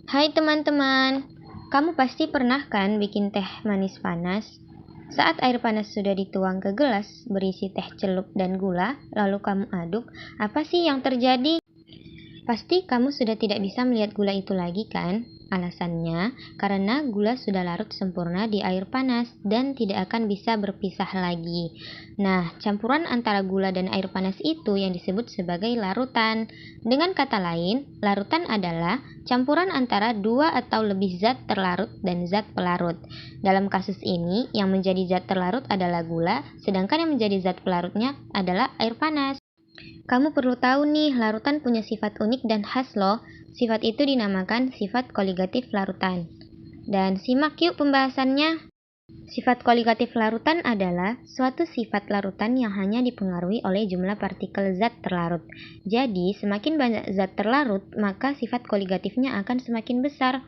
Hai teman-teman, kamu pasti pernah kan bikin teh manis panas? Saat air panas sudah dituang ke gelas berisi teh celup dan gula, lalu kamu aduk, apa sih yang terjadi? Pasti kamu sudah tidak bisa melihat gula itu lagi kan? Alasannya, karena gula sudah larut sempurna di air panas dan tidak akan bisa berpisah lagi. Nah, campuran antara gula dan air panas itu yang disebut sebagai larutan. Dengan kata lain, larutan adalah campuran antara dua atau lebih zat terlarut dan zat pelarut. Dalam kasus ini, yang menjadi zat terlarut adalah gula, sedangkan yang menjadi zat pelarutnya adalah air panas. Kamu perlu tahu nih, larutan punya sifat unik dan khas loh. Sifat itu dinamakan sifat koligatif larutan. Dan simak yuk pembahasannya. Sifat koligatif larutan adalah suatu sifat larutan yang hanya dipengaruhi oleh jumlah partikel zat terlarut. Jadi, semakin banyak zat terlarut, maka sifat koligatifnya akan semakin besar.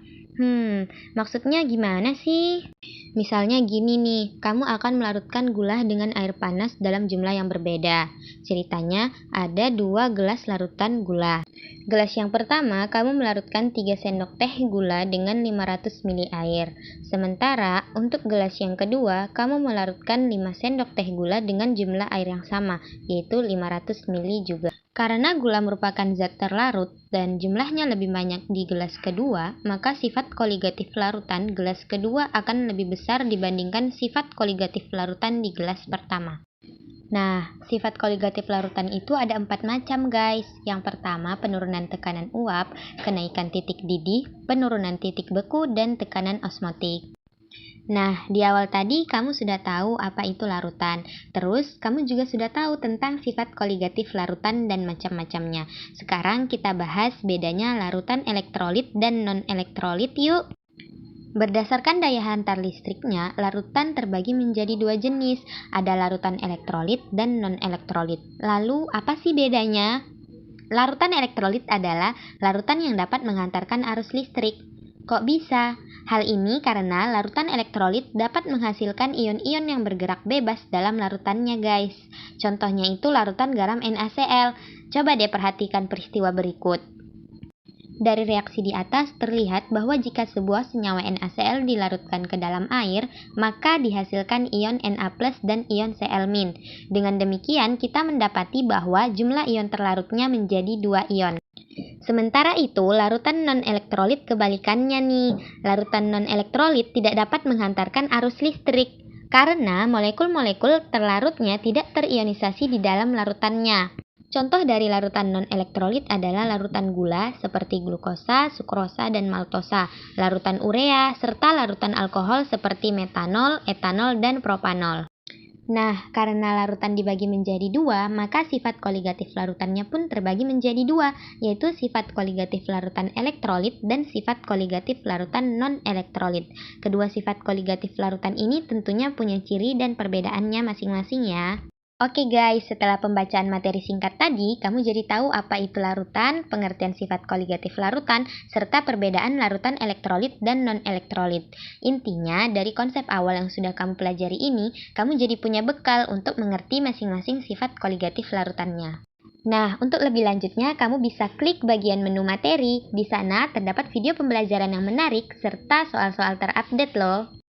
Maksudnya gimana sih? Misalnya gini nih, kamu akan melarutkan gula dengan air panas dalam jumlah yang berbeda. Ceritanya, ada 2 gelas larutan gula. Gelas yang pertama, kamu melarutkan 3 sendok teh gula dengan 500 ml air. Sementara, untuk gelas yang kedua, kamu melarutkan 5 sendok teh gula dengan jumlah air yang sama, yaitu 500 ml juga. Karena gula merupakan zat terlarut dan jumlahnya lebih banyak di gelas kedua, maka sifat koligatif larutan gelas kedua akan lebih besar dibandingkan sifat koligatif larutan di gelas pertama. Nah, sifat koligatif larutan itu ada 4 macam guys. Yang pertama, penurunan tekanan uap, kenaikan titik didih, penurunan titik beku, dan tekanan osmotik. Nah, di awal tadi kamu sudah tahu apa itu larutan. Terus, kamu juga sudah tahu tentang sifat koligatif larutan dan macam-macamnya. Sekarang kita bahas bedanya larutan elektrolit dan non-elektrolit yuk. Berdasarkan daya hantar listriknya, larutan terbagi menjadi 2 jenis. Ada larutan elektrolit dan non-elektrolit. Lalu, apa sih bedanya? Larutan elektrolit adalah larutan yang dapat menghantarkan arus listrik. Kok bisa? Hal ini karena larutan elektrolit dapat menghasilkan ion-ion yang bergerak bebas dalam larutannya guys. Contohnya itu larutan garam NaCl. Coba deh perhatikan peristiwa berikut. Dari reaksi di atas terlihat bahwa jika sebuah senyawa NaCl dilarutkan ke dalam air, maka dihasilkan ion Na+ dan ion Cl-. Dengan demikian, kita mendapati bahwa jumlah ion terlarutnya menjadi 2 ion. Sementara itu, larutan non-elektrolit kebalikannya nih. Larutan non-elektrolit tidak dapat menghantarkan arus listrik karena molekul-molekul terlarutnya tidak terionisasi di dalam larutannya. Contoh dari larutan non-elektrolit adalah larutan gula seperti glukosa, sukrosa, dan maltosa, larutan urea, serta larutan alkohol seperti metanol, etanol, dan propanol. Nah, karena larutan dibagi menjadi 2, maka sifat koligatif larutannya pun terbagi menjadi 2, yaitu sifat koligatif larutan elektrolit dan sifat koligatif larutan non-elektrolit. Kedua sifat koligatif larutan ini tentunya punya ciri dan perbedaannya masing-masing ya. Oke guys, setelah pembacaan materi singkat tadi, kamu jadi tahu apa itu larutan, pengertian sifat koligatif larutan, serta perbedaan larutan elektrolit dan non-elektrolit. Intinya, dari konsep awal yang sudah kamu pelajari ini, kamu jadi punya bekal untuk mengerti masing-masing sifat koligatif larutannya. Nah, untuk lebih lanjutnya, kamu bisa klik bagian menu materi. Di sana terdapat video pembelajaran yang menarik, serta soal-soal terupdate loh.